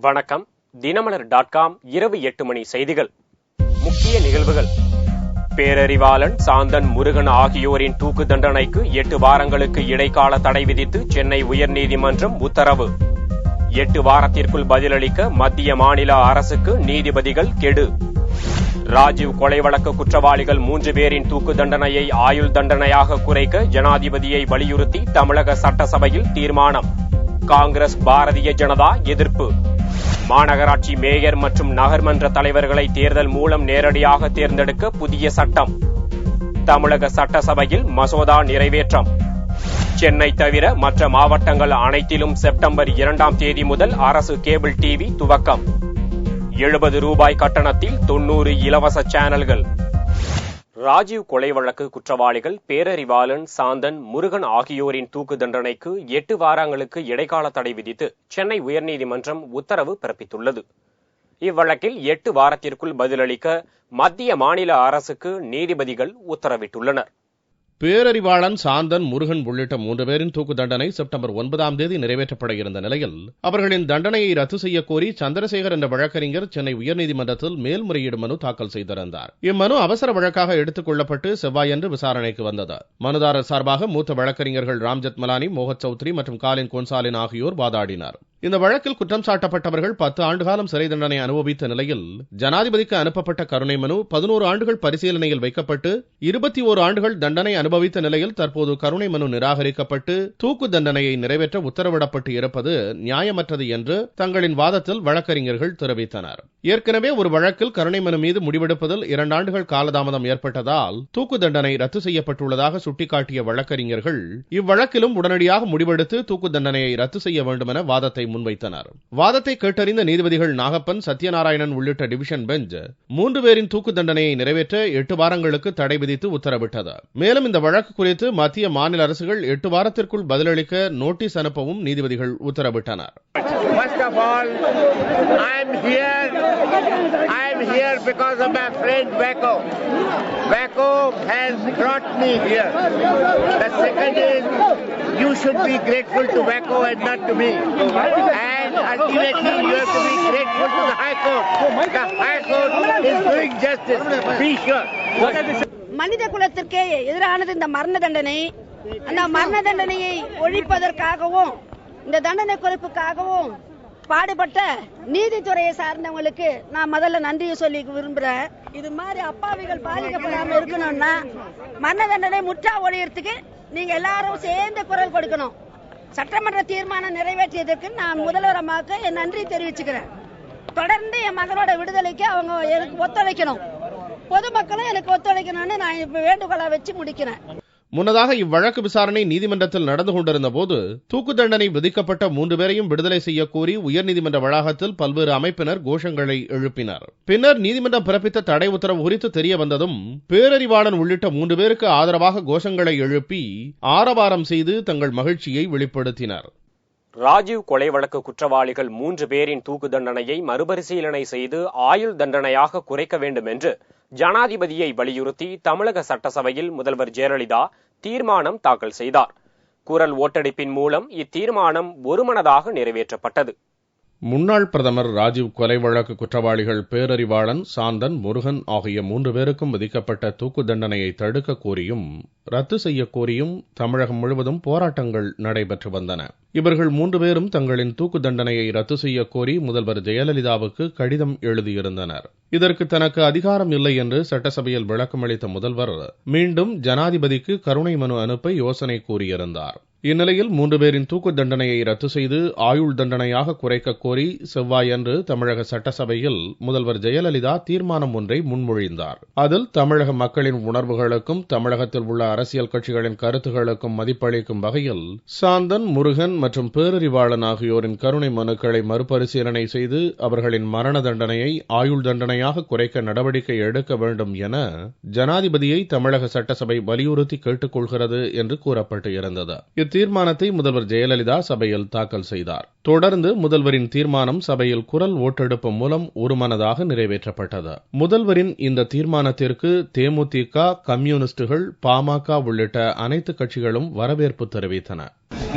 வணக்கம். தினமலர்.com இரவு 8 மணி செய்திகள். முக்கிய நிகழ்வுகள். பேரறிவாளன், சாந்தன், முருகன் ஆகியோரின் தூக்கு தண்டனைக்கு 8 வாரங்களுக்கு இடைக்கால தடை விதித்து சென்னை உயர்நீதிமன்றம் உத்தரவு. 8 வாரத்திற்குள் பதிலளிக்க மத்திய மாநில அரசுக்கு நீதிபதிகள் கெடு. ராஜீவ் கொலை வழக்கு குற்றவாளிகள் 3 பேரின் தூக்கு தண்டனையை ஆயுள் தண்டனையாக குறைக்க ஜனாதிபதியை வலியுறுத்தி தமிழக சட்டசபையில் தீர்மானம். காங்கிரஸ், பாரதிய ஜனதா எதிர்ப்பு. மாநகராட்சி மேயர் மற்றும் நகர்மன்ற தலைவர்களை தேர்தல் மூலம் நேரடியாக தேர்ந்தெடுக்க புதிய சட்டம். தமிழக சட்டசபையில் மசோதா நிறைவேற்றம். சென்னை தவிர மற்ற மாவட்டங்கள் அனைத்திலும் செப்டம்பர் 2ஆம் தேதி முதல் அரசு கேபிள் டிவி துவக்கம். 70 ரூபாய் கட்டணத்தில் 90 இலவச சேனல்கள். ராஜீவ் கொலை வழக்கு குற்றவாளிகள் பேரறிவாளன், சாந்தன், முருகன் ஆகியோரின் தூக்கு தண்டனைக்கு 8 வாரங்களுக்கு இடைக்கால தடை விதித்து சென்னை உயர்நீதிமன்றம் உத்தரவு பிறப்பித்துள்ளது. இவ்வழக்கில் 8 வாரத்திற்குள் பதிலளிக்க மத்திய மாநில அரசுக்கு நீதிபதிகள் உத்தரவிட்டுள்ளனர். பேரறிவாளன், சாந்தன், முருகன் உள்ளிட்ட 3 பேரின் தூக்கு தண்டனை செப்டம்பர் 9ஆம் தேதி நிறைவேற்றப்பட இருந்த நிலையில் அவர்களின் தண்டனையை ரத்து செய்யக் கோரி சந்திரசேகர் என்ற வழக்கறிஞர் சென்னை உயர்நீதிமன்றத்தில் மேல்முறையீடு மனு தாக்கல் செய்திருந்தார். இம்மனு அவசர வழக்காக எடுத்துக் கொள்ளப்பட்டு செவ்வாயன்று விசாரணைக்கு வந்தது. மனுதாரர் சார்பாக மூத்த வழக்கறிஞர்கள் ராம்ஜெத் மலானி, மோகத் சௌத்ரி மற்றும் காலின் கோன்சாலின் ஆகியோர் வாதாடினார். இந்த வழக்கில் குற்றம் சாட்டப்பட்டவர்கள் 10 ஆண்டுகாலம் சிறை தண்டனை அனுபவித்த நிலையில் ஜனாதிபதிக்கு அனுப்பப்பட்ட கருணை மனு 11 ஆண்டுகள் பரிசீலனையில் வைக்கப்பட்டு 21 ஆண்டுகள் தண்டனை அனுபவித்த நிலையில் தற்போது கருணை மனு நிராகரிக்கப்பட்டு தூக்கு தண்டனையை நிறைவேற்ற உத்தரவிடப்பட்டு இருப்பது நியாயமற்றது என்று தங்களின் வாதத்தில் வழக்கறிஞர்கள் தெரிவித்தனர். ஏற்கனவே ஒரு வழக்கில் கருணை மனு மீது முடிவெடுப்பதில் 2 ஆண்டுகள் காலதாமதம் ஏற்பட்டதால் தூக்கு தண்டனை ரத்து செய்யப்பட்டுள்ளதாக சுட்டிக்காட்டிய வழக்கறிஞர்கள் இவ்வழக்கிலும் உடனடியாக முடிவெடுத்து தூக்கு தண்டனையை ரத்து செய்ய வேண்டும் என வாதத்தை முன்வைத்தனர். வாதத்தை கேட்டறிந்த நீதிபதிகள் நாகப்பன், சத்யநாராயணன் உள்ளிட்ட டிவிஷன் பெஞ்ச் 3 பேரின் தூக்கு தண்டனையை நிறைவேற்ற 8 வாரங்களுக்கு தடை விதித்து உத்தரவிட்டது. மேலும் இந்த வழக்கு குறித்து மத்திய மாநில அரசுகள் 8 வாரத்திற்குள் பதிலளிக்க நோட்டீஸ் அனுப்பவும் நீதிபதிகள் உத்தரவிட்டனர். First of all, I am here because of my friend Wacko. Wacko has brought me here. The second is, you should be grateful to Wacko and not to me. And ultimately, you have to be grateful to the High Court. The High Court is doing justice. Be sure. மனித குலத்திற்கே எதிரானது இந்த மரண தண்டனை. அந்த மரண தண்டனையை ஒழிப்பதற்காகவும் இந்த தண்டனை குறைப்புக்காகவும் பாடுபட்ட நீதித்துறையை சார்ந்தவங்களுக்கு நான் முதல்ல நன்றியை சொல்லி விரும்புறேன். இது மாதிரி அப்பாவிகள் பாதிக்கப்படாம இருக்கணும்னா மரண தண்டனை முற்றா ஒழியறதுக்கு நீங்க எல்லாரும் சேர்ந்து குரல் கொடுக்கணும். சட்டமன்ற தீர்மானம் நிறைவேற்றியதற்கு நான் முதல்வர் அம்மாவுக்கு என் நன்றி தெரிவிச்சுக்கிறேன். தொடர்ந்து என் மகனோட விடுதலைக்கு அவங்க எனக்கு ஒத்துழைக்கணும், பொதுமக்களும் எனக்கு ஒத்துழைக்கணும்னு நான் இப்ப வேண்டுகோளை வச்சு முடிக்கிறேன். முன்னதாக இவ்வழக்கு விசாரணை நீதிமன்றத்தில் நடந்து கொண்டிருந்த போது தூக்கு தண்டனை விதிக்கப்பட்ட 3 பேரையும் விடுதலை செய்ய கோரி உயர்நீதிமன்ற வளாகத்தில் பல்வேறு அமைப்பினர் கோஷங்களை எழுப்பினர். பின்னர் நீதிமன்றம் பிறப்பித்த தடை உத்தரவு குறித்து தெரிய வந்ததும் பேரறிவாளன் உள்ளிட்ட 3 பேருக்கு ஆதரவாக கோஷங்களை எழுப்பி ஆரவாரம் செய்து தங்கள் மகிழ்ச்சியை வெளிப்படுத்தினர். ராஜீவ் கொலை வழக்கு குற்றவாளிகள் 3 பேரின் தூக்கு தண்டனையை மறுபரிசீலனை செய்து ஆயுள் தண்டனையாக குறைக்க வேண்டும் என்று ஜனாதிபதியை வலியுறுத்தி தமிழக சட்டசபையில் முதல்வர் ஜெயலலிதா தீர்மானம் தாக்கல் செய்தார். குரல் ஓட்டெடுப்பின் மூலம் இத்தீர்மானம் ஒருமனதாக நிறைவேற்றப்பட்டது. முன்னாள் பிரதமர் ராஜீவ் கொலை வழக்கு குற்றவாளிகள் பேரறிவாளன், சாந்தன், முருகன் ஆகிய 3 பேருக்கும் விதிக்கப்பட்ட தூக்கு தண்டனையை தடுக்க கோரியும் ரத்து செய்ய கோரியும் தமிழகம் முழுவதும் போராட்டங்கள் நடைபெற்று வந்தன. இவர்கள் 3 பேரும் தங்களின் தூக்கு தண்டனையை ரத்து செய்ய கோரி முதல்வர் ஜெயலலிதாவுக்கு கடிதம் எழுதியிருந்தனர். இதற்கு தனக்கு அதிகாரம் இல்லை என்று சட்டசபையில் விளக்கமளித்த முதல்வர் மீண்டும் ஜனாதிபதிக்கு கருணை மனு அனுப்ப யோசனை கூறியிருந்தார். இந்நிலையில் 3 பேரின் தூக்கு தண்டனையை ரத்து செய்து ஆயுள் தண்டனையாக குறைக்க கோரி செவ்வாயன்று தமிழக சட்டசபையில் முதல்வர் ஜெயலலிதா தீர்மானம் ஒன்றை முன்மொழிந்தார். அதில் தமிழக மக்களின் உணர்வுகளுக்கும் தமிழகத்தில் உள்ள அரசியல் கட்சிகளின் கருத்துகளுக்கும் மதிப்பளிக்கும் வகையில் சாந்தன், முருகன் மற்றும் பேரறிவாளன் ஆகியோரின் கருணை மனுக்களை மறுபரிசீலனை செய்து அவர்களின் மரண தண்டனையை ஆயுள் தண்டனையாக குறைக்க நடவடிக்கை எடுக்க வேண்டும் என ஜனாதிபதியை தமிழக சட்டசபை வலியுறுத்தி கேட்டுக் கொள்கிறது என்று கூறப்பட்டு இருந்தது. தீர்மானத்தை முதல்வர் ஜெயலலிதா சபையில் தாக்கல் செய்தார். தொடர்ந்து முதல்வரின் தீர்மானம் சபையில் குரல் ஓட்டெடுப்பு மூலம் ஒருமனதாக நிறைவேற்றப்பட்டது. முதல்வரின் இந்த தீர்மானத்திற்கு தேமுதிக, கம்யூனிஸ்டுகள், பாமக உள்ளிட்ட அனைத்து கட்சிகளும் வரவேற்பு தெரிவித்தன.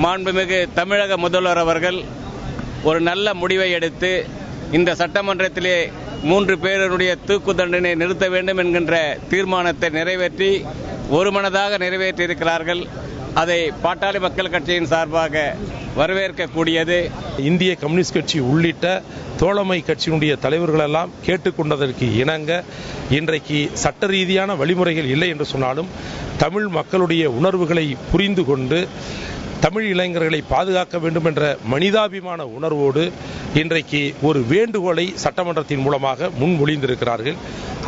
மாண்புமிகு தமிழக முதல்வர் அவர்கள் ஒரு நல்ல முடிவை எடுத்து இந்த சட்டமன்றத்திலே 3 பேருடைய தூக்கு தண்டனை நிறுத்த வேண்டும் என்கின்ற தீர்மானத்தை நிறைவேற்றி ஒருமனதாக நிறைவேற்றியிருக்கிறார்கள். அதை பாட்டாளி மக்கள் கட்சியின் சார்பாக வரவேற்கக்கூடியது. இந்திய கம்யூனிஸ்ட் கட்சி உள்ளிட்ட தோழமை கட்சியினுடைய தலைவர்களெல்லாம் கேட்டுக்கொண்டதற்கு இணங்க இன்றைக்கு சட்ட ரீதியான வழிமுறைகள் இல்லை என்று சொன்னாலும் தமிழ் மக்களுடைய உணர்வுகளை புரிந்து கொண்டு தமிழ் இளைஞர்களை பாதுகாக்க வேண்டும் என்ற மனிதாபிமான உணர்வோடு இன்றைக்கு ஒரு வேண்டுகோளை சட்டமன்றத்தின் மூலமாக முன்மொழிந்திருக்கிறார்கள்.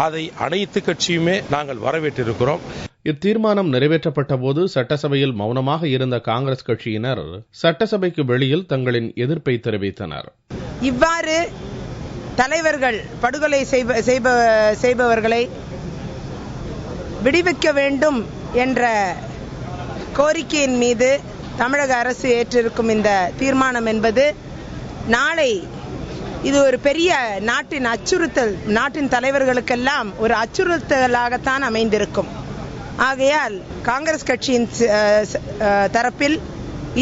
அதை அனைத்து கட்சியுமே நாங்கள் வரவேற்றிருக்கிறோம். இத்தீர்மானம் நிறைவேற்றப்பட்ட போது சட்டசபையில் மௌனமாக இருந்த காங்கிரஸ் கட்சியினர் சட்டசபைக்கு வெளியில் தங்களின் எதிர்ப்பை தெரிவித்தனர். இவ்வாறு தலைவர்கள் படுகொலை செய்பவர்களை விடுவிக்க வேண்டும் என்ற கோரிக்கையின் மீது தமிழக அரசு ஏற்றிருக்கும் இந்த தீர்மானம் என்பது நாளை இது ஒரு பெரிய நாட்டின் அச்சுறுத்தல், நாட்டின் தலைவர்களுக்கெல்லாம் ஒரு அச்சுறுத்தலாகத்தான் அமைந்திருக்கும். ஆகையால் காங்கிரஸ் கட்சியின் தரப்பில்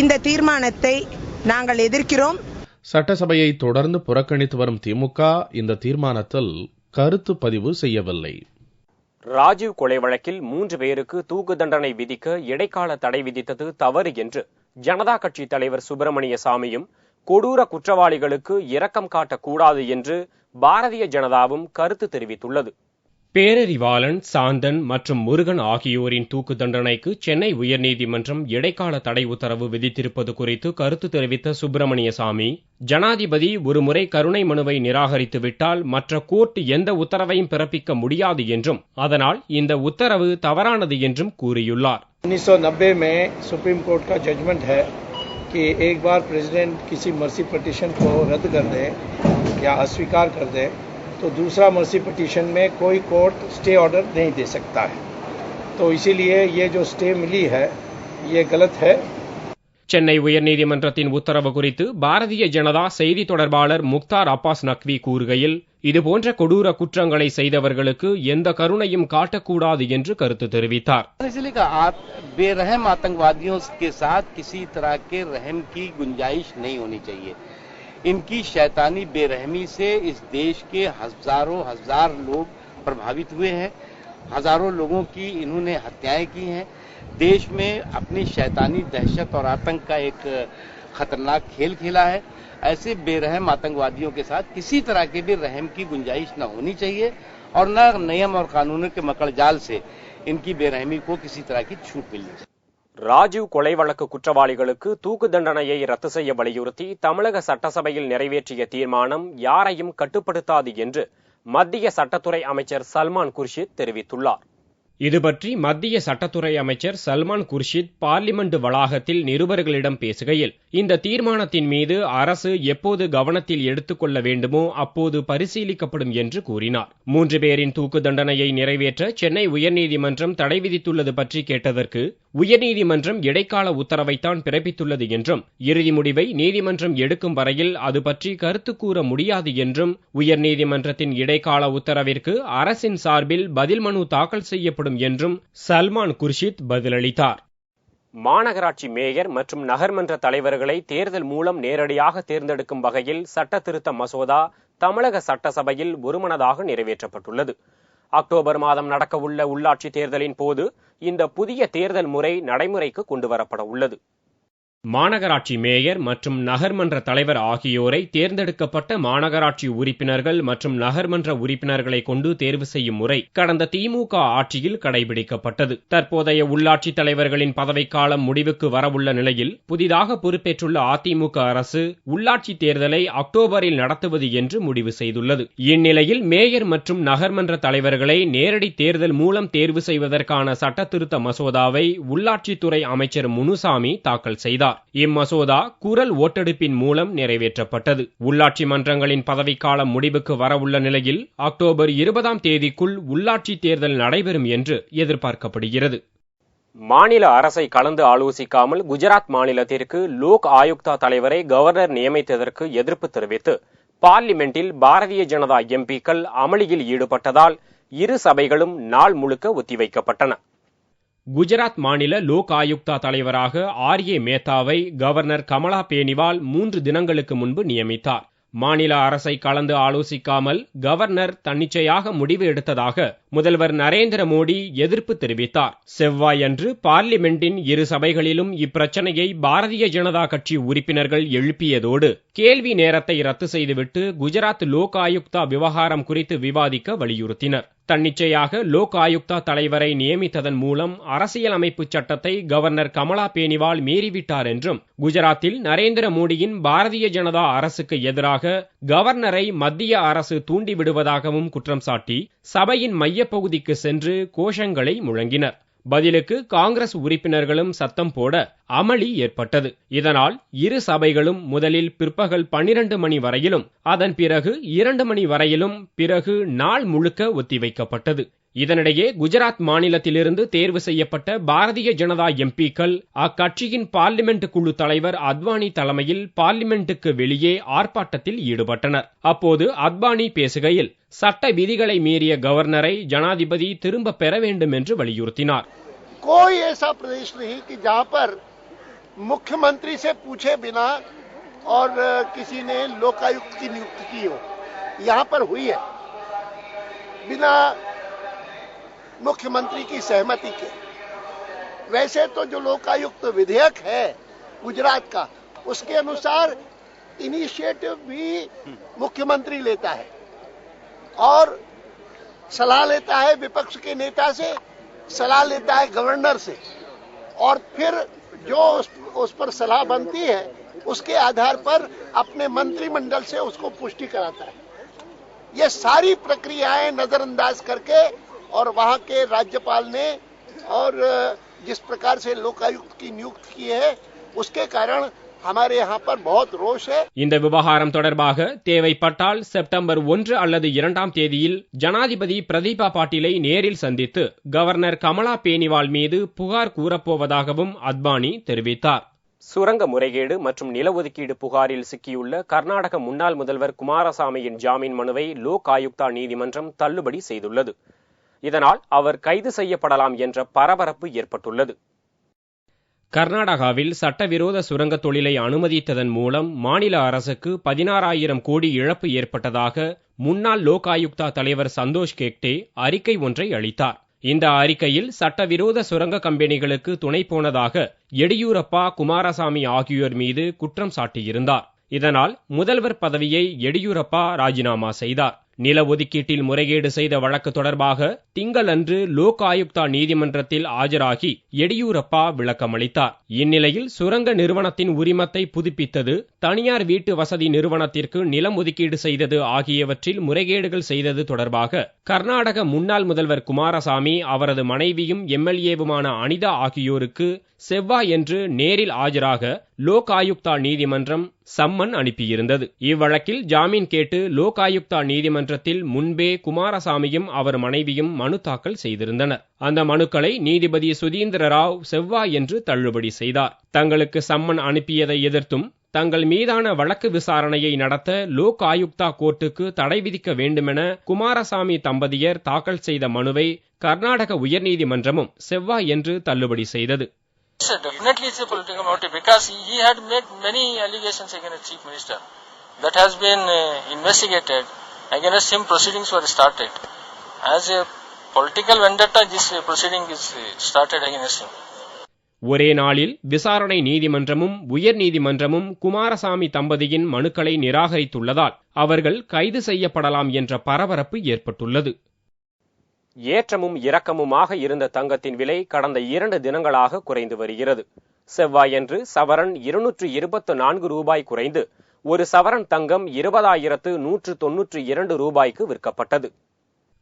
இந்த தீர்மானத்தை நாங்கள் எதிர்க்கிறோம். சட்டசபையை தொடர்ந்து புறக்கணித்து வரும் திமுக இந்த தீர்மானத்தில் கருத்து பதிவு செய்யவில்லை. ராஜீவ் கொலை வழக்கில் 3 பேருக்கு தூக்கு தண்டனை விதிக்க இடைக்கால தடை விதித்தது தவறு என்று ஜனதா கட்சி தலைவர் சுப்பிரமணிய சாமியும், கொடூர குற்றவாளிகளுக்கு இரக்கம் காட்டக்கூடாது என்று பாரதிய ஜனதாவும் கருத்து தெரிவித்துள்ளது. பேரறிவாளன், சாந்தன் மற்றும் முருகன் ஆகியோரின் தூக்கு தண்டனைக்கு சென்னை உயர்நீதிமன்றம் இடைக்கால தடை உத்தரவு விதித்திருப்பது குறித்து கருத்து தெரிவித்த சுப்பிரமணிய சாமி, ஜனாதிபதி ஒருமுறை கருணை மனுவை நிராகரித்துவிட்டால் மற்ற கோர்ட் எந்த உத்தரவையும் பிறப்பிக்க முடியாது என்றும், அதனால் இந்த உத்தரவு தவறானது என்றும் கூறியுள்ளார். 1990 में सुप्रीम कोर्ट का जजमेंट है कि एक बार प्रेसिडेंट किसी मर्सी पिटीशन को रद्द कर दे या अस्वीकार कर दे तो दूसरा मर्सी पिटीशन में कोई कोर्ट स्टे ऑर्डर नहीं दे सकता है. तो इसीलिए ये जो स्टे मिली है ये गलत है. சென்னை உயர்நீதிமன்றத்தின் உத்தரவு குறித்து பாரதிய ஜனதா செய்தி தொடர்பாளர் முக்தார் அப்பாஸ் நக்வி கூறுகையில், இதுபோன்ற கொடூர குற்றங்களை செய்தவர்களுக்கு எந்த கருணையும் காட்டக்கூடாது என்று கருத்து தெரிவித்தார். बेरहम आतंकवादियों के साथ किसी तरह के रहम की गुंजाइश नहीं होनी चाहिए. इनकी शैतानी बेरहमी से इस देश के हजार लोग प्रभावित हुए हैं. हजारों लोगों की इन्होंने हत्याएं की हैं. देश में अपनी शैतानी दहशत और आतंक का एक खतरनाक खेल खेला है. ऐसे बेरहम आतंकवादियों के साथ किसी तरह के भी रहम की गुंजाइश न होनी चाहिए और न नियम और कानूनों के मकड़जाल से इनकी बेरहमी को किसी तरह की छूट मिलनी चाहिए. ராஜீவ் கொலை வழக்கு குற்றவாளிகளுக்கு தூக்கு தண்டனையை ரத்து செய்ய வலியுறுத்தி தமிழக சட்டசபையில் நிறைவேற்றிய தீர்மானம் யாரையும் கட்டுப்படுத்தாது என்று மத்திய சட்டத்துறை அமைச்சர் சல்மான் குர்ஷித் தெரிவித்துள்ளார். இதுபற்றி மத்திய சட்டத்துறை அமைச்சர் சல்மான் குர்ஷித் பார்லிமெண்ட் வளாகத்தில் நிருபர்களிடம் பேசுகையில், இந்த தீர்மானத்தின் மீது அரசு எப்போது கவனத்தில் எடுத்துக் கொள்ள வேண்டுமோ அப்போது பரிசீலிக்கப்படும் என்று கூறினார். 3 பேரின் தூக்கு தண்டனையை நிறைவேற்ற சென்னை உயர்நீதிமன்றம் தடை விதித்துள்ளது பற்றி கேட்டதற்கு, உயர்நீதிமன்றம் இடைக்கால உத்தரவைத்தான் பிறப்பித்துள்ளது என்றும், இறுதி முடிவை நீதிமன்றம் எடுக்கும் வரையில் அது பற்றி கருத்து கூற முடியாது என்றும், உயர்நீதிமன்றத்தின் இடைக்கால உத்தரவிற்கு அரசின் சார்பில் பதில் மனு தாக்கல் செய்யப்படும் என்றும் சல்மான் குர்ஷித் பதிலளித்தார். மாநகராட்சி மேயர் மற்றும் நகர்மன்ற தலைவர்களை தேர்தல் மூலம் நேரடியாக தேர்ந்தெடுக்கும் வகையில் சட்ட திருத்த மசோதா தமிழக சட்டசபையில் ஒருமனதாக நிறைவேற்றப்பட்டுள்ளது. அக்டோபர் மாதம் நடக்கவுள்ள உள்ளாட்சி தேர்தலின் போது இந்த புதிய தேர்தல் முறை நடைமுறைக்கு கொண்டுவரப்பட உள்ளது. மாநகராட்சி மேயர் மற்றும் நகர்மன்ற தலைவர் ஆகியோரை தேர்ந்தெடுக்கப்பட்ட மாநகராட்சி உறுப்பினர்கள் மற்றும் நகர்மன்ற உறுப்பினர்களை கொண்டு தேர்வு செய்யும் முறை கடந்த திமுக ஆட்சியில் கடைபிடிக்கப்பட்டது. தற்போதைய உள்ளாட்சி தலைவர்களின் பதவிக்காலம் முடிவுக்கு வரவுள்ள நிலையில் புதிதாக பொறுப்பேற்றுள்ள அதிமுக அரசு உள்ளாட்சி தேர்தலை அக்டோபரில் நடத்துவது என்று முடிவு செய்துள்ளது. இந்நிலையில் மேயர் மற்றும் நகர்மன்ற தலைவர்களை நேரடி தேர்தல் மூலம் தேர்வு செய்வதற்கான சட்ட திருத்த மசோதாவை உள்ளாட்சித்துறை அமைச்சர் முனுசாமி தாக்கல் செய்தார். இம்மசோதா குரல் ஓட்டெடுப்பின் மூலம் நிறைவேற்றப்பட்டது. உள்ளாட்சி மன்றங்களின் பதவிக்காலம் முடிவுக்கு வரவுள்ள நிலையில் அக்டோபர் 20ஆம் தேதிக்குள் உள்ளாட்சி தேர்தல் நடைபெறும் என்று எதிர்பார்க்கப்படுகிறது. மாநில அரசை கலந்து ஆலோசிக்காமல் குஜராத் மாநிலத்திற்கு லோக் ஆயுக்தா தலைவரை கவர்னர் நியமித்ததற்கு எதிர்ப்பு தெரிவித்து பார்லிமெண்டில் பாரதிய ஜனதா எம்பிக்கள் அமளியில் ஈடுபட்டதால் இரு சபைகளும் நாள் முழுக்க ஒத்திவைக்கப்பட்டன. குஜராத் மாநில லோக் ஆயுக்தா தலைவராக ஆர்ஏ மேத்தாவை கவர்னர் கமலா பேனிவால் 3 தினங்களுக்கு முன்பு நியமித்தார். மாநில அரசை கலந்து ஆலோசிக்காமல் கவர்னர் தன்னிச்சையாக முடிவு எடுத்ததாக முதல்வர் நரேந்திர மோடி எதிர்ப்பு தெரிவித்தார். செவ்வாயன்று பார்லிமெண்டின் இரு சபைகளிலும் இப்பிரச்சனையை பாரதிய ஜனதா கட்சி உறுப்பினர்கள் எழுப்பியதோடு கேள்வி நேரத்தை ரத்து செய்துவிட்டு குஜராத் லோக் ஆயுக்தா விவகாரம் குறித்து விவாதிக்க வலியுறுத்தினர். தன்னிச்சையாக லோக் ஆயுக்தா தலைவரை நியமித்ததன் மூலம் அரசியலமைப்பு சட்டத்தை கவர்னர் கமலா பேனிவால் மீறிவிட்டார் என்றும், குஜராத்தில் நரேந்திர மோடியின் பாரதிய ஜனதா அரசுக்கு எதிராக கவர்னரை மத்திய அரசு தூண்டிவிடுவதாகவும் குற்றம் சாட்டி சபையின் மையப்பகுதிக்கு சென்று கோஷங்களை முழங்கினர். பதிலுக்கு காங்கிரஸ் உறுப்பினர்களும் சத்தம் போட அமளி ஏற்பட்டது. இதனால் இரு சபைகளும் முதலில் பிற்பகல் 12 மணி வரையிலும், அதன் பிறகு 2 மணி வரையிலும், பிறகு நாள் முழுக்க ஒத்திவைக்கப்பட்டது. இதனிடையே குஜராத் மாநிலத்திலிருந்து தேர்வு செய்யப்பட்ட பாரதிய ஜனதா எம்பிக்கள் அக்கட்சியின் பார்லிமெண்ட் குழு தலைவர் அத்வானி தலைமையில் பார்லிமெண்ட்டுக்கு வெளியே ஆர்ப்பாட்டத்தில் ஈடுபட்டனர். அப்போது அத்வானி பேசுகையில் சட்ட விதிகளை மீறிய கவர்னரை ஜனாதிபதி திரும்ப பெற வேண்டும் என்று வலியுறுத்தினார். कोई ऐसा प्रदेश नहीं कि जहां पर मुख्यमंत्री से पूछे बिना और किसी ने लोकायुक्त की नियुक्ति की हो. यहां पर हुई है बिना मुख्यमंत्री की सहमति के. वैसे तो जो लोकायुक्त विधेयक है गुजरात का, उसके अनुसार इनिशिएटिव भी मुख्यमंत्री लेता है और सलाह लेता है विपक्ष के नेता से, सलाह लेता है गवर्नर से, और फिर जो उस पर सलाह बनती है उसके आधार पर अपने मंत्रिमंडल से उसको पुष्टि कराता है. ये सारी प्रक्रियाएं नजरअंदाज करके और वहां के राज्यपाल ने और जिस प्रकार से लोकायुक्त की नियुक्ति की है, उसके कारण हमारे यहाँ पर बहुत रोष है. இந்த விவகாரம் தொடர்பாக தேவைப்பட்டால் செப்டம்பர் 1 அல்லது 2ஆம் தேதியில் ஜனாதிபதி பிரதீபா பாட்டீலை நேரில் சந்தித்து கவர்னர் கமலா பேனிவால் மீது புகார் கூறப்போவதாகவும் அத்வானி தெரிவித்தார். சுரங்க முறைகேடு மற்றும் நில ஒதுக்கீடு புகாரில் சிக்கியுள்ள கர்நாடக முன்னாள் முதல்வர் குமாரசாமியின் ஜாமீன் மனுவை லோக் ஆயுக்தா நீதிமன்றம் தள்ளுபடி செய்துள்ளது. இதனால் அவர் கைது செய்யப்படலாம் என்ற பரபரப்பு ஏற்பட்டுள்ளது. கர்நாடகாவில் சட்டவிரோத சுரங்க தொழிலை அனுமதித்ததன் மூலம் மாநில அரசுக்கு 16,000 கோடி இழப்பு ஏற்பட்டதாக முன்னாள் லோக் ஆயுக்தா தலைவர் சந்தோஷ் கேக்டே அறிக்கை ஒன்றை அளித்தார். இந்த அறிக்கையில் சட்டவிரோத சுரங்க கம்பெனிகளுக்கு துணை போனதாக எடியூரப்பா, குமாரசாமி ஆகியோர் மீது குற்றம் சாட்டியிருந்தார். இதனால் முதல்வர் பதவியை எடியூரப்பா ராஜினாமா செய்தார். நில ஒதுக்கீட்டில் முறைகேடு செய்த வழக்கு தொடர்பாக திங்களன்று லோக் ஆயுக்தா நீதிமன்றத்தில் ஆஜராகி எடியூரப்பா விளக்கமளித்தார். இந்நிலையில் சுரங்க நிறுவனத்தின் உரிமத்தை புதுப்பித்தது, தனியார் வீட்டு வசதி நிறுவனத்திற்கு நிலம் ஒதுக்கீடு செய்தது ஆகியவற்றில் முறைகேடுகள் செய்தது தொடர்பாக கர்நாடக முன்னாள் முதல்வர் குமாரசாமி, அவரது மனைவியும் எம்எல்ஏவுமான அனிதா ஆகியோருக்கு செவ்வாயன்று நேரில் ஆஜராக லோக் ஆயுக்தா நீதிமன்றம் சம்மன் அனுப்பியிருந்தது. இவ்வழக்கில் ஜாமீன் கேட்டு லோக் ஆயுக்தா நீதிமன்றத்தில் முன்பே குமாரசாமியும் அவர் மனைவியும் மனு தாக்கல் செய்திருந்தனர். அந்த மனுக்களை நீதிபதி சுதீந்திர ராவ் செவ்வாயன்று தள்ளுபடி செய்தார். தங்களுக்கு சம்மன் அனுப்பியதை எதிர்த்தும் தங்கள் மீதான வழக்கு விசாரணையை நடத்த லோக் ஆயுக்தா கோர்ட்டுக்கு தடை விதிக்க வேண்டுமென குமாரசாமி தம்பதியர் தாக்கல் செய்த மனுவை கர்நாடக உயர்நீதிமன்றமும் செவ்வாயன்று தள்ளுபடி செய்தது. Definitely it's a political motive because he had made many allegations against the chief minister that has been investigated. Against him proceedings were started. As a political vendetta, this proceeding is started against him. ஒரே நாளில் விசாரணை நீதிமன்றமும் உயர் நீதிமன்றமும் குமாரசாமி தம்பதியின் மனுக்களை நிராகரித்துள்ளதால் அவர்கள் கைது செய்யப்படலாம் என்ற பரபரப்பு ஏற்பட்டுள்ளது. ஏற்றமும் இறக்கமுமாக இருந்த தங்கத்தின் விலை கடந்த 2 தினங்களாக குறைந்து வருகிறது. செவ்வாயன்று சவரன் 224 ரூபாய் குறைந்து ஒரு சவரன் தங்கம் 20,192 ரூபாய்க்கு விற்கப்பட்டது.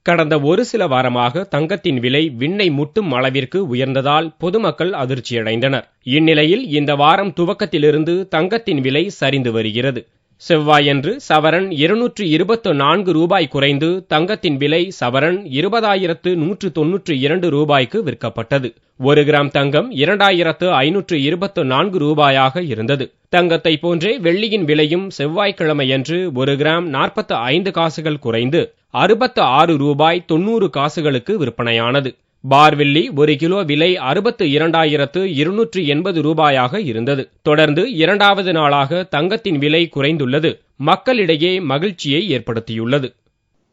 கடந்த ஒரு சில வாரமாக தங்கத்தின் விலை விண்ணை முட்டும் அளவிற்கு உயர்ந்ததால் பொதுமக்கள் அதிர்ச்சியடைந்தனர். இந்நிலையில் இந்த வாரம் துவக்கத்திலிருந்து தங்கத்தின் விலை சரிந்து வருகிறது. செவ்வாயன்று சவரன் 224 ரூபாய் குறைந்து தங்கத்தின் விலை சவரன் 20,192 ரூபாய்க்கு விற்கப்பட்டது. 1 கிராம் தங்கம் 2,524 ரூபாயாக இருந்தது. தங்கத்தை போன்றே வெள்ளியின் விலையும் செவ்வாய்க்கிழமையன்று 1 கிராம் 45 காசுகள் குறைந்து 66 ரூபாய் 90 காசுகளுக்கு விற்பனையானது. பார்வெள்ளி 1 கிலோ விலை 62,280 ரூபாயாக இருந்தது. தொடர்ந்து 2வது நாளாக தங்கத்தின் விலை குறைந்துள்ளது மக்களிடையே மகிழ்ச்சியை ஏற்படுத்தியுள்ளது.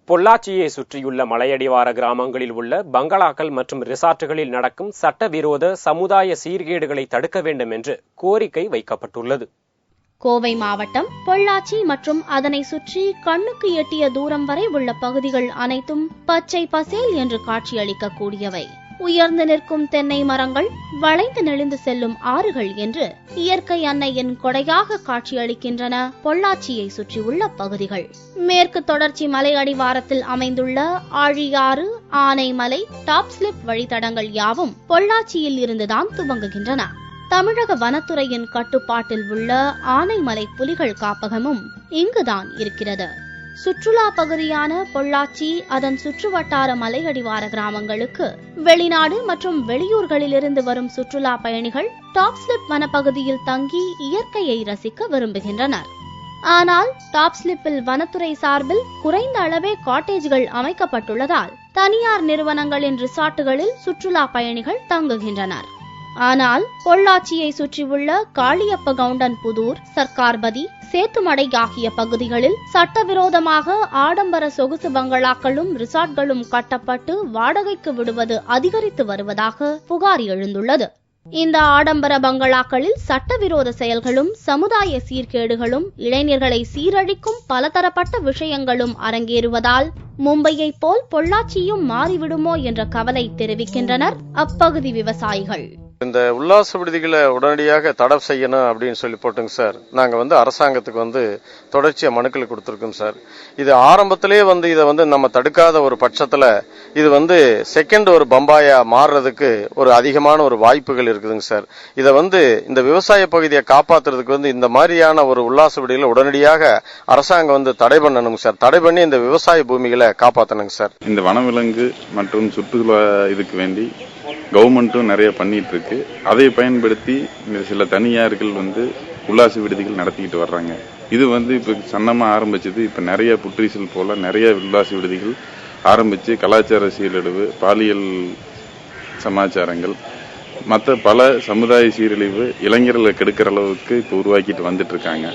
பொள்ளாச்சியை சுற்றியுள்ள மலையடிவார கிராமங்களில் உள்ள பங்களாக்கள் மற்றும் ரிசார்ட்டுகளில் நடக்கும் சட்டவிரோத சமுதாய சீர்கேடுகளை தடுக்க வேண்டும் என்று கோரிக்கை வைக்கப்பட்டுள்ளது. கோவை மாவட்டம் பொள்ளாச்சி மற்றும் அதனை சுற்றி கண்ணுக்கு எட்டிய தூரம் வரை உள்ள பகுதிகள் அனைத்தும் பச்சை பசேல் என்று காட்சியளிக்கக்கூடியவை. உயர்ந்து நிற்கும் தென்னை மரங்கள், வளைந்து நெளிந்து செல்லும் ஆறுகள் என்று இயற்கை அன்னையின் கொடையாக காட்சியளிக்கின்றன பொள்ளாச்சியை சுற்றியுள்ள பகுதிகள். மேற்கு தொடர்ச்சி மலை அடிவாரத்தில் அமைந்துள்ள ஆழியாறு, ஆனைமலை, டாப் ஸ்லிப் வழித்தடங்கள் யாவும் பொள்ளாச்சியில் இருந்துதான் துவங்குகின்றன. தமிழக வனத்துறையின் கட்டுப்பாட்டில் உள்ள ஆனைமலை புலிகள் காப்பகமும் இங்குதான் இருக்கிறது. சுற்றுலா பகுதியான பொள்ளாச்சி, அதன் சுற்றுவட்டார மலையடிவார கிராமங்களுக்கு வெளிநாடு மற்றும் வெளியூர்களிலிருந்து வரும் சுற்றுலா பயணிகள் டாப் ஸ்லிப் வனப்பகுதியில் தங்கி இயற்கையை ரசிக்க விரும்புகின்றனர். ஆனால் டாப் ஸ்லிப்பில் வனத்துறை சார்பில் குறைந்த அளவே காட்டேஜ்கள் அமைக்கப்பட்டுள்ளதால் தனியார் நிறுவனங்களின் ரிசார்ட்டுகளில் சுற்றுலா பயணிகள் தங்குகின்றனர். ஆனால் பொள்ளாச்சியை சுற்றியுள்ள காளியப்ப கவுண்டன் புதூர், சர்க்கார்பதி, சேத்துமடை ஆகிய பகுதிகளில் சட்டவிரோதமாக ஆடம்பர சொகுசு பங்களாக்களும் ரிசார்ட்களும் கட்டப்பட்டு வாடகைக்கு விடுவது அதிகரித்து வருவதாக புகார் எழுந்துள்ளது. இந்த ஆடம்பர பங்களாக்களில் சட்டவிரோத செயல்களும் சமுதாய சீர்கேடுகளும் இளைஞர்களை சீரழிக்கும் பலதரப்பட்ட விஷயங்களும் அரங்கேறுவதால் மும்பையைப் போல் பொள்ளாச்சியும் மாறிவிடுமோ என்ற கவலை தெரிவிக்கின்றனர் அப்பகுதி விவசாயிகள். இந்த உல்லாச விடுதிகளை உடனடியாக தடை செய்யணும் அப்படின்னு சொல்லி போட்டுங்க சார். நாங்கள் அரசாங்கத்துக்கு தொடர்ச்சியாக மனுக்கள் கொடுத்துருக்கோம் சார். இது ஆரம்பத்திலே இதை நம்ம தடுக்காத ஒரு பட்சத்தில் இது செகண்ட் ஒரு பம்பாயா மாறுறதுக்கு ஒரு அதிகமான ஒரு வாய்ப்புகள் இருக்குதுங்க சார். இதை இந்த விவசாய பகுதியை காப்பாற்றுறதுக்கு இந்த மாதிரியான ஒரு உல்லாச விடுதிகளை உடனடியாக அரசாங்கம் தடை பண்ணணுங்க சார். தடை பண்ணி இந்த விவசாய பூமிகளை காப்பாற்றணுங்க சார். இந்த வனவிலங்கு மற்றும் சுற்றுலா இதுக்கு வேண்டி கவர்மெண்ட்டும் நிறைய பண்ணிட்டு இருக்கு. அதை பயன்படுத்தி சில தனியார்கள் உல்லாச விடுதிகள் நடத்திக்கிட்டு வர்றாங்க. இது இப்ப சன்னமா ஆரம்பிச்சது. இப்ப நிறைய புற்றீசல் போல நிறைய உல்லாச விடுதிகள் ஆரம்பிச்சு கலாச்சார சீரழிவு, பாலியல் சமாச்சாரங்கள், மற்ற பல சமுதாய சீரழிவு, இளைஞர்களை கெடுக்கிற அளவுக்கு இப்ப உருவாக்கிட்டு வந்துட்டு இருக்காங்க.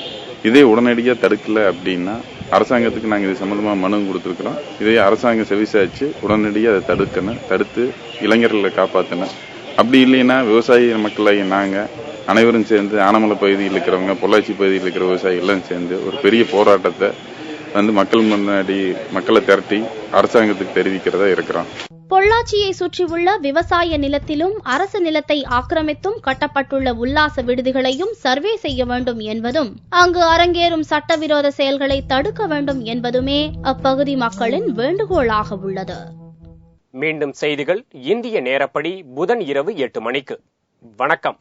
இதே உடனடியாக தடுக்கல அப்படின்னா அரசாங்கத்துக்கு நாங்கள் இது சம்பந்தமா மனு கொடுத்துருக்கிறோம். இதே அரசாங்கம் செவிசாய்ச்சு உடனடியாக அதை தடுக்கணும், தடுத்து இளைஞர்களை காப்பாற்றணும். அப்படி இல்லைன்னா விவசாய மக்களாகி நாங்கள் அனைவரும் சேர்ந்து ஆனமலை பகுதியில் இருக்கிறவங்க, பொள்ளாச்சி பகுதியில் இருக்கிற விவசாயிகள் எல்லாம் சேர்ந்து ஒரு பெரிய போராட்டத்தை மக்கள் முன்னாடி மக்களை திரட்டி அரசாங்கத்துக்கு தெரிவிக்கிறதா இருக்கிறோம். பொள்ளாச்சியை சுற்றியுள்ள விவசாய நிலத்திலும் அரசு நிலத்தை ஆக்கிரமித்தும் கட்டப்பட்டுள்ள உல்லாச விடுதிகளையும் சர்வே செய்ய வேண்டும் என்பதும், அங்கு அரங்கேறும் சட்டவிரோத செயல்களை தடுக்க வேண்டும் என்பதுமே அப்பகுதி மக்களின் வேண்டுகோளாக உள்ளது. மீண்டும் செய்திகள் இந்திய நேரப்படி புதன் இரவு 8 மணிக்கு. வணக்கம்.